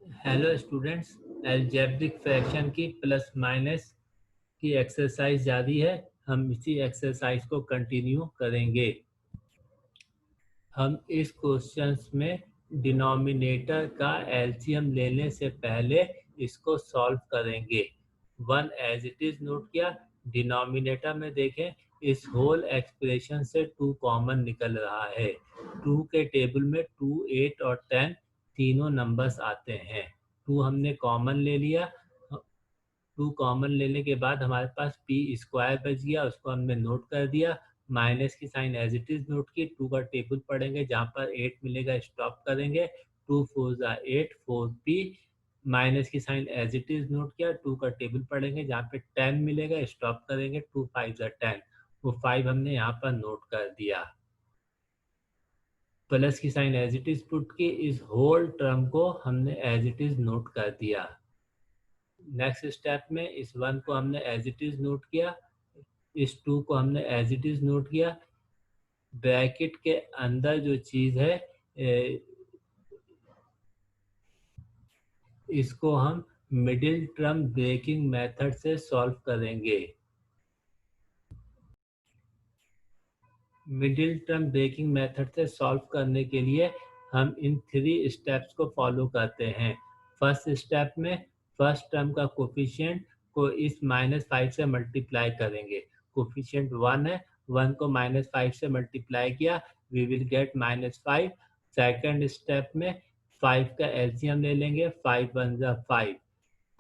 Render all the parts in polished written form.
Hello students, algebraic fraction की plus minus की exercise जारी है। हम इसी एक्सरसाइज को कंटिन्यू करेंगे। हम इस क्वेश्चंस में डिनोमिनेटर का एलसीएम लेने से पहले इसको सॉल्व करेंगे। One as it is note किया। डिनोमिनेटर में देखें, इस होल एक्सप्रेशन से 2 कॉमन निकल रहा है। 2 के टेबल में 2, 8 और 10 तीनों नंबर्स आते हैं। 2 हमने कॉमन ले लिया। 2 कॉमन लेने के बाद हमारे पास पी स्क्वायर बच गया, उसको हमने नोट कर दिया। माइनस की sign as it is note की। 2 का टेबल पढ़ेंगे, जहाँ पर 8 मिलेगा स्टॉप करेंगे। 2 4 ज़ा 8, 4p। माइनस की sign as it is note किया। 2 का टेबल पढ़ेंगे, जहाँ पे 10 मिलेगा स्टॉप करेंगे। 2 5 ज़ा 10, वो 5 हमने यहाँ पर नोट कर दिया। प्लस की sign as it is put की। इस होल टर्म को हमने एज इट इज नोट कर दिया। नेक्स्ट स्टेप में इस 1 को हमने एज इट इज नोट किया, इस 2 को हमने एज इट इज नोट किया। ब्रैकेट के अंदर जो चीज़ है, इसको हम मिडिल टर्म ब्रेकिंग मेथड से सॉल्व करेंगे। मिडिल टर्म ब्रेकिंग मेथड से सॉल्व करने के लिए हम इन 3 स्टेप्स को फॉलो करते हैं। फर्स्ट स्टेप में फर्स्ट टर्म का कोफिशिएंट को इस -5 से मल्टीप्लाई करेंगे। कोफिशिएंट 1 है, 1 को -5 से मल्टीप्लाई किया, we will get -5। Second step में 5 का एलसीएम ले लेंगे, 5 1 ज़ा 5।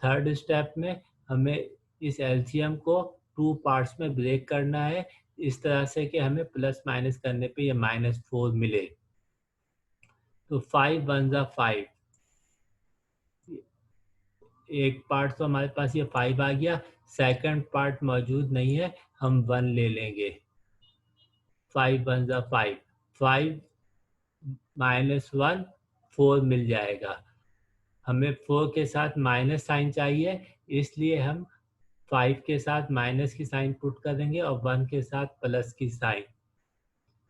थर्ड स्टेप में हमें इस एलसीएम को 2 पार्ट्स में ब्रेक करना है, इस तरह से कि हमें प्लस माइनस करने पे ये -4 मिले। तो 5 1 ज़ा 5, एक पार्ट तो हमारे पास ये 5 आ गया। सेकंड पार्ट मौजूद नहीं है, हम 1 ले लेंगे। 5 1 ज़ा 5, 5 -1 4 मिल जाएगा। हमें 4 के साथ माइनस साइन चाहिए, इसलिए हम 5 के साथ माइनस की साइन पुट करेंगे और 1 के साथ प्लस की साइन।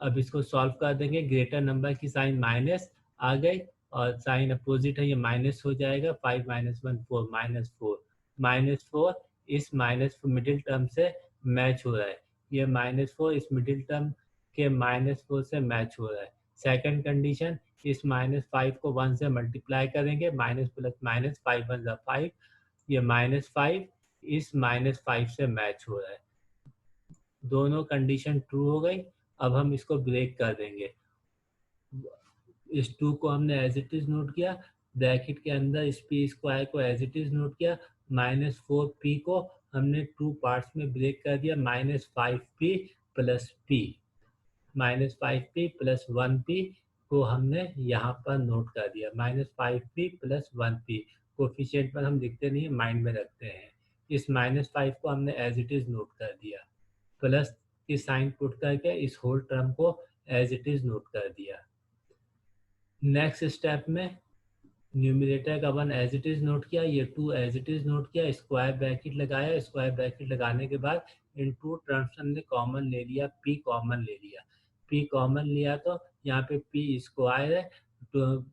अब इसको सॉल्व कर देंगे। ग्रेटर नंबर की साइन माइनस आ गई और साइन अपोजिट है, ये माइनस हो जाएगा। 5 -1 4, -4 इस माइनस मिडिल टर्म से मैच हो रहा है। ये -4 इस मिडिल टर्म के -4 से मैच हो रहा है। सेकंड कंडीशन, इस -5 को 1 से मल्टीप्लाई करेंगे, माइनस प्लस माइनस, 5 1 ज़ा 5, ये -5 इस -5 से मैच हो रहा है। दोनों कंडीशन ट्रू हो गई। अब हम इसको ब्रेक कर देंगे। इस 2 को हमने एज इट इज नोट किया, ब्रैकेट के अंदर इस पी स्क्वायर को एज इट इज नोट किया। -4p को हमने 2 पार्ट्स में ब्रेक कर दिया, -5p plus p। -5p plus 1p को हमने यहाँ पर नोट कर दिया। -5p प्लस 1p कोफिशिएंट पर हम लिखते नहीं, माइंड में रखते हैं। इस -5 को हमने एज इट इज नोट कर दिया। प्लस की साइन पुट करके इस होल टर्म को एज इट इज नोट कर दिया। नेक्स्ट स्टेप में न्यूमरेटर का 1 एज इट इज नोट किया, ये 2 एज इट इज नोट किया, स्क्वायर ब्रैकेट लगाया। स्क्वायर ब्रैकेट लगाने के बाद इन 2 टर्म्स हमने कॉमन ले लिया, p कॉमन ले लिया। p कॉमन लिया तो यहाँ पे p स्क्वायर है, तो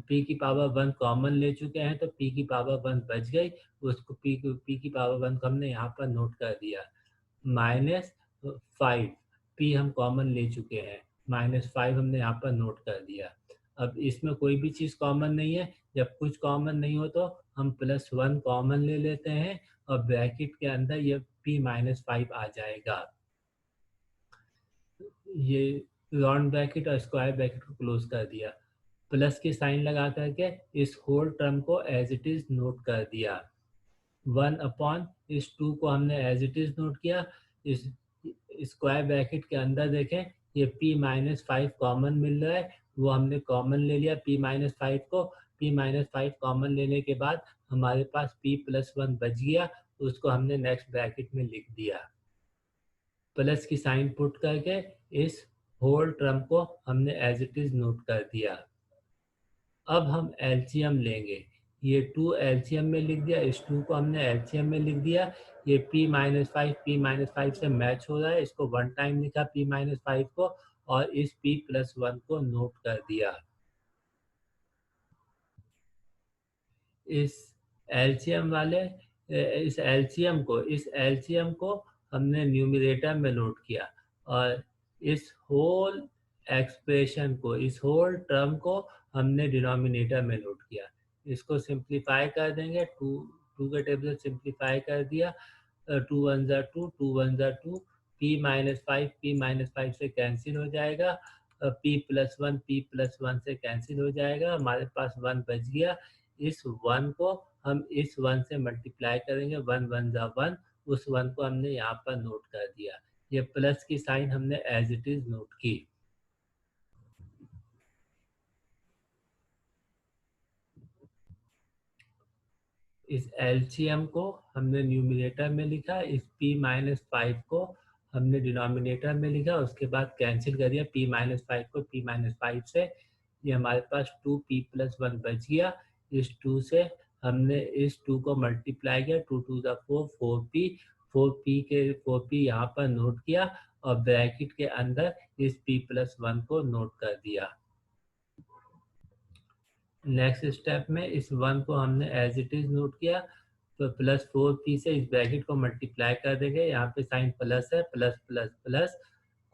p की पावर 1 कॉमन ले चुके हैं, तो p की पावर 1 बच गई। उसको p की पावर 1 को हमने यहाँ पर नोट कर दिया। -5 p हम कॉमन ले चुके हैं, -5 हमने यहाँ पर नोट कर दिया। अब इसमें कोई भी चीज़ कॉमन नहीं है। जब कुछ कॉमन नहीं हो तो हम +1 कॉमन ले लेते हैं और ब्रैकेट के अंदर ये p -5 आ जाएगा। ये राउंड ब्रैकेट और स्क्वायर ब्रैकेट को क्लोज कर दिया। प्लस की साइन लगा करके इस होल टर्म को एज इट इज नोट कर दिया। 1 अपॉन इस 2 को हमने एज इट इज नोट किया। इस स्क्वायर ब्रैकेट के अंदर देखें, ये p-5 कॉमन मिल रहा है, वो हमने कॉमन ले लिया p-5 को। p-5 कॉमन लेने के बाद हमारे पास p+1 बच गया, उसको हमने नेक्स्ट ब्रैकेट में लिख दिया। प्लस की साइन पुट करके इस होल टर्म को हमने एज इट इज नोट कर दिया। अब हम एलसीएम लेंगे। ये 2 एलसीएम में लिख दिया, इस 2 को हमने एलसीएम में लिख दिया। ये p-5 से मैच हो रहा है, इसको 1 टाइम लिखा p-5 को और इस p+1 को नोट कर दिया। इस एलसीएम वाले इस एलसीएम को हमने न्यूमरेटर में लोड किया और इस होल एक्सप्रेशन को, इस होल टर्म को हमने डिनोमिनेटर में लोड किया। इसको सिंप्लीफाई कर देंगे, टू के टेबल से सिंप्लीफाई कर दिया, टू वन ज़ा टू, टू वन ज़ा टू, पी माइनस फाइव से कैंसिल हो जाएगा, पी प्लस वन से कैंसिल हो जाएगा, हमारे पास वन बच गया। इस वन को हम इस वन से मल्टीप्लाई करेंगे, वन वन ज़ा वन, उस वन को हमने यहाँ पर नोट कर दिया। ये प्लस की साइन हमने एज इट इज नोट की। इस एलसीएम को हमने न्यूमरेटर में लिखा, इस p माइनस फाइव को हमने डिनोमिनेटर में लिखा, उसके बाद कैंसिल कर दिया p माइनस फाइव को p माइनस फाइव से। ये हमारे पास 2p प्लस वन बच गया। इस 2 से हमने इस 2 को मल्टीप्लाई किया, 2 टू द 4, 4p यहाँ पर नोट किया और ब्रैकेट के अंदर इस p प्लस वन को नोट कर दिया। नेक्स्ट स्टेप में इस वन को हमने एज इट इज नोट किया, तो प्लस 4p से इस ब्रैकेट को मल्टीप्लाई कर देंगे, यहाँ पे साइन प्लस है, plus plus plus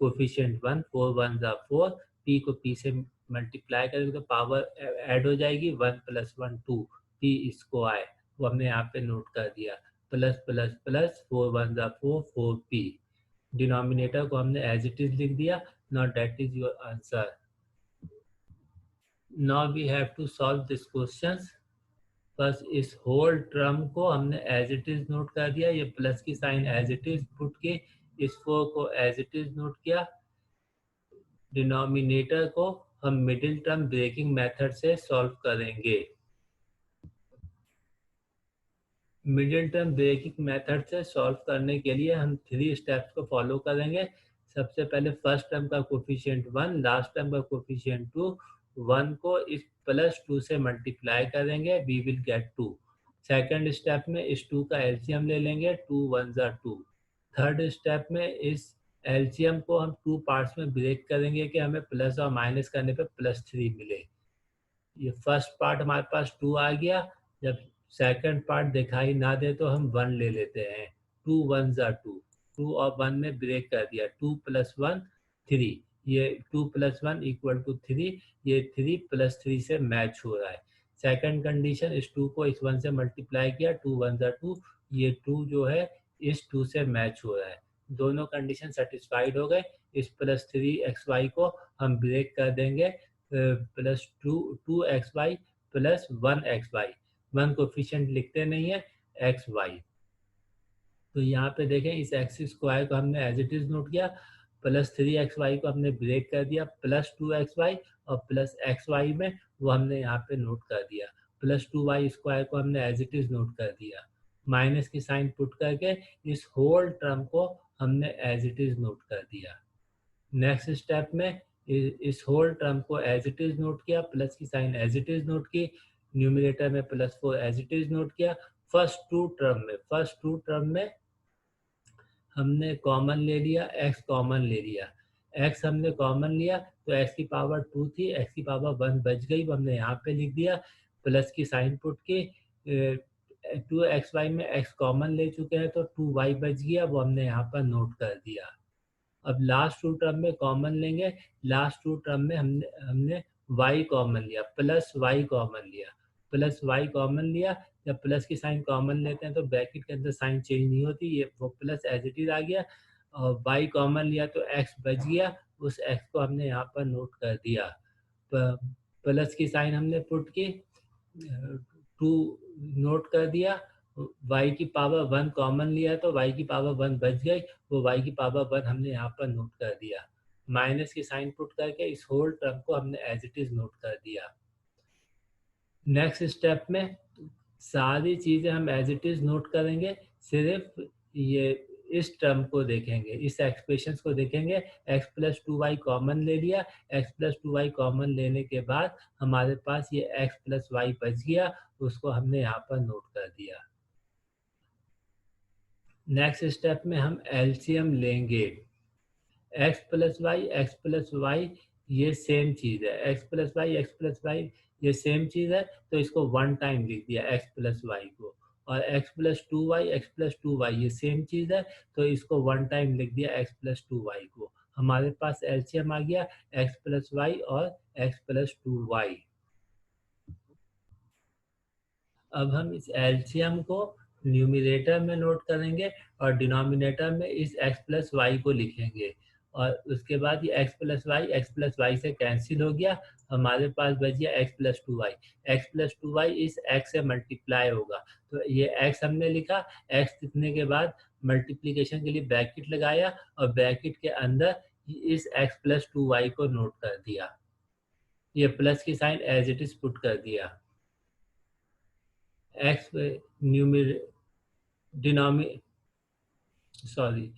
coefficient 1, 4 one ज़ा 4, p को p से मल्टीप्लाई करेंगे तो पावर ऐड हो जाएगी, 1 प्लस 1 2, p स्क्वायर, वो हमने यहाँ पे नोट कर दिया, प्लस प्लस प्लस 4 वन ज़ा 4, 4p। डिनोमिनेटर को हमने एज इट इज लिख दिया। Now that is your answer. Now we have to solve this questions। बस इस होल टर्म को हमने एज इट इज नोट कर दिया, ये प्लस की sign as it is put की, इस 4 को एज इट इज नोट किया। डिनोमिनेटर को हम मिडिल टर्म ब्रेकिंग मेथड से सॉल्व करेंगे। मिडिल टर्म ब्रेकिंग मेथड से सॉल्व करने के लिए हम 3 स्टेप्स को फॉलो करेंगे। सबसे पहले फर्स्ट टर्म का कोफिशिएंट 1, लास्ट टर्म का कोफिशिएंट 2, 1 को इस प्लस 2 से मल्टीप्लाई करेंगे, we will get 2। Second step में इस 2 का एलसीएम ले लेंगे, 2 वन ज़ा 2। थर्ड स्टेप में इस एलसीएम को हम 2 पार्ट्स में ब्रेक करेंगे कि हमें प्लस और माइनस करने पे +3 मिले। ये फर्स्ट पार्ट हमारे पास 2 आ गया, जब सेकंड पार्ट दिखाई ना दे तो हम 1 ले लेते हैं, 2 वन ज़ा 2, 2 और 1 में ब्रेक कर दिया, 2 प्लस 1 3, ये 2 प्लस 1 इक्वल टू 3, ये 3 प्लस 3 से मैच हो रहा है। सेकंड कंडीशन, इस 2 को इस 1 से मल्टीप्लाई किया, 2 वन ज़ा 2, ये 2 जो है इस 2 से मैच हो रहा है, दोनों कंडीशन सेटिस्फाइड हो गए। इस +3xy को हम ब्रेक कर देंगे, plus 2xy plus 1xy, 1 coefficient लिखते नहीं है, xy। तो यहाँ पे देखें, इस एक्स स्क्वायर को हमने एज इट इज नोट किया, +3xy को हमने ब्रेक कर दिया, +2xy और +xy में वो हमने यहाँ पे नोट कर दिया, +2y स्क्वायर को हमने एज इट इज नोट कर दिया। माइनस की साइन पुट करके इस होल टर्म को हमने एज इट इज नोट कर दिया। नेक्स्ट स्टेप में इस होल टर्म को एज इट इज नोट किया, प्लस की sign as it is note की, न्यूमरेटर में +4 एज इट इज नोट किया। फर्स्ट टू टर्म में हमने कॉमन ले लिया, x कॉमन ले लिया, x हमने कॉमन लिया तो x की पावर 2 थी, x की पावर 1 बच गई, वो हमने यहाँ पे लिख दिया, प्लस की साइन पुट की, 2xy में x कॉमन ले चुके हैं तो 2y बच गया, वो हमने यहाँ पर नोट कर दिया। अब लास्ट 2 टर्म में कॉमन लेंगे, लास्ट 2 टर्म में हमने y कॉमन लिया, प्लस y कॉमन लिया, प्लस y कॉमन लिया। जब प्लस की साइन कॉमन लेते हैं तो ब्रैकेट के अंदर साइन चेंज नहीं होती, ये वो प्लस एज इट इज आ गया, और y कॉमन लिया तो x बच गया, उस x को हमने यहाँ पर नोट कर दिया। प्लस की साइन हमने पुट की, 2 नोट कर दिया, y की पावर 1 कॉमन लिया तो y की पावर 1 बच गई, वो y की पावर 1 हमने यहाँ पर नोट कर दिया। माइनस की साइन पुट करके इस होल टर्म को हमने एज इट इज नोट कर दिया। नेक्स्ट स्टेप में सारी चीज़ें हम एज इट इज नोट करेंगे, सिर्फ ये इस टर्म को देखेंगे, इस एक्सप्रेशन को देखेंगे। x प्लस 2y कॉमन ले लिया, x प्लस 2y कॉमन लेने के बाद हमारे पास ये x प्लस वाई बच गया, उसको हमने यहाँ पर नोट कर दिया। नेक्स्ट स्टेप में हम एलसीएम लेंगे, x प्लस वाई ये सेम चीज़ है, x प्लस वाई ये सेम चीज़ है तो इसको वन टाइम लिख दिया x प्लस वाई को, और x प्लस टू वाई ये सेम चीज़ है तो इसको वन टाइम लिख दिया x प्लस टू वाई को। हमारे पास एलसीएम आ गया x प्लस वाई और x प्लस टू वाई। अब हम इस एलसीएम को न्यूमरेटर में नोट करेंगे और डिनोमिनेटर में इस x प्लस वाई को लिखेंगे, और उसके बाद ये x प्लस वाई से कैंसिल हो गया, हमारे पास बच गया x प्लस टू वाई इस x से मल्टीप्लाई होगा। तो ये x हमने लिखा, x लिखने के बाद मल्टीप्लिकेशन के लिए ब्रैकेट लगाया और ब्रैकेट के अंदर इस x प्लस टू वाई को नोट कर दिया। ये प्लस की sign as it is put कर दिया। x डिनोमी सॉरी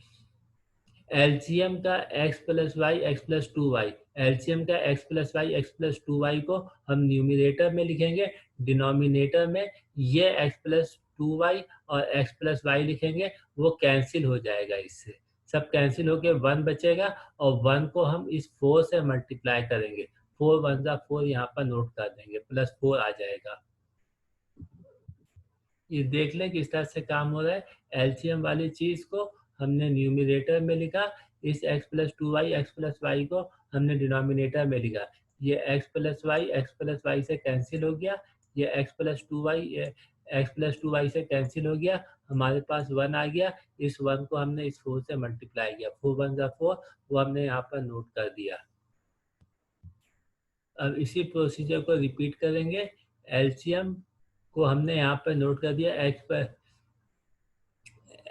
एलसीएम का x plus y x plus two y, LCM का x plus y x plus two y को हम न्यूमिनेटर में लिखेंगे, डिनोमिनेटर में ये x प्लस टू वाई और x प्लस वाई लिखेंगे, वो कैंसिल हो जाएगा, इससे सब कैंसिल होके 1 बचेगा और 1 को हम इस 4 से मल्टीप्लाई करेंगे, 4 वन जा 4 यहाँ पर नोट कर देंगे, प्लस 4 आ जाएगा। ये देख लें किस तरह से काम हो रहा है। एलसीएम वाली चीज़ को हमने न्यूमरेटर में लिखा, इस x plus two y x plus y को हमने डिनोमिनेटर में लिखा। ये x प्लस वाई से कैंसिल हो गया, ये x प्लस टू वाई से कैंसिल हो गया, हमारे पास 1 आ गया, इस 1 को हमने इस 4 से मल्टीप्लाई किया, 4 वन जा 4, वो हमने यहाँ पर नोट कर दिया। अब इसी प्रोसीजर को रिपीट करेंगे। एलसीएम को हमने यहाँ पर नोट कर दिया,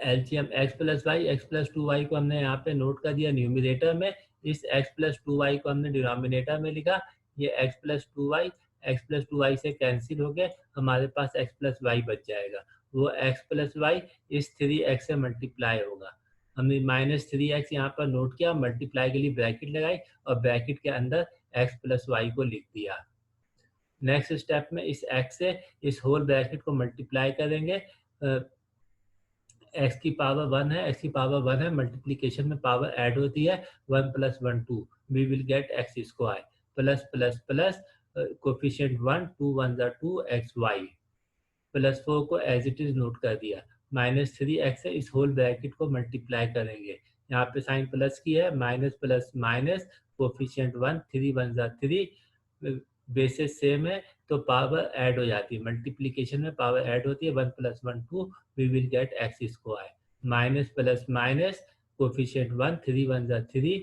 LCM x plus y x plus two y को हमने यहाँ पे नोट कर दिया न्यूमरेटर में, इस एक्स प्लस टू वाई को हमने डिनोमिनेटर में लिखा, ये एक्स प्लस टू वाई से कैंसिल हो गए, हमारे पास एक्स प्लस वाई बच जाएगा, वो एक्स प्लस वाई इस 3x से मल्टीप्लाई होगा। हमने माइनस 3x यहाँ पर नोट किया, मल्टीप्लाई के लिए ब्रैकेट लगाई और ब्रैकेट के अंदर एक्स प्लस वाई को लिख दिया। नेक्स्ट स्टेप में इस x से इस होल ब्रैकेट को मल्टीप्लाई करेंगे, x की पावर 1 है, x की पावर 1 है, मल्टीप्लिकेशन में पावर ऐड होती है, 1 plus 1 2, we will get x square plus plus plus coefficient 1 2 one जा 2 xy प्लस 4 को एज इट इज नोट कर दिया, माइनस 3x से इस होल ब्रैकेट को मल्टीप्लाई करेंगे, यहाँ पे साइन प्लस की है, minus plus minus coefficient 1 3 one जा 3, बेसिस सेम है तो पावर ऐड हो जाती है, मल्टीप्लिकेशन में पावर ऐड होती है, 1 plus 1 2, we will get x square, minus plus minus coefficient 1 3 one जा 3,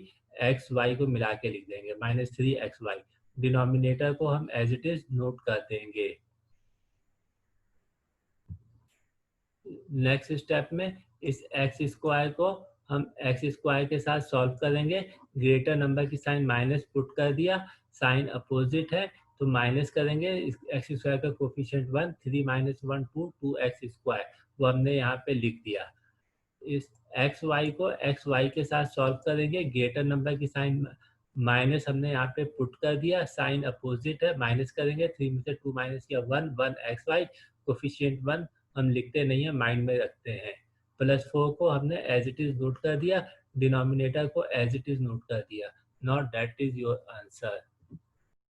एक्स वाई को मिला के लिख देंगे, माइनस 3xy, डिनोमिनेटर को हम एज इट इज नोट कर देंगे। नेक्स्ट स्टेप में इस एक्स स्क्वायर को हम एक्स स्क्वायर के साथ सॉल्व करेंगे, ग्रेटर नंबर की साइन माइनस पुट कर दिया, साइन अपोजिट है तो माइनस करेंगे, एक्स स्क्वायर का कोफिशिएंट 1 3 माइनस 1 2 2x स्क्वायर, वो हमने यहाँ पे लिख दिया। इस एक्स वाई को एक्स वाई के साथ सॉल्व करेंगे, ग्रेटर नंबर की साइन माइनस हमने यहाँ पे पुट कर दिया, साइन अपोजिट है, माइनस करेंगे, 3 में से 2 माइनस किया 1 1 एक्स वाई, कोफिशिएंट 1 हम लिखते नहीं है, माइंड में रखते हैं, प्लस 4 को हमने एज इट इज नोट कर दिया, डिनोमिनेटर को एज इट इज नोट कर दिया। Not that is your answer.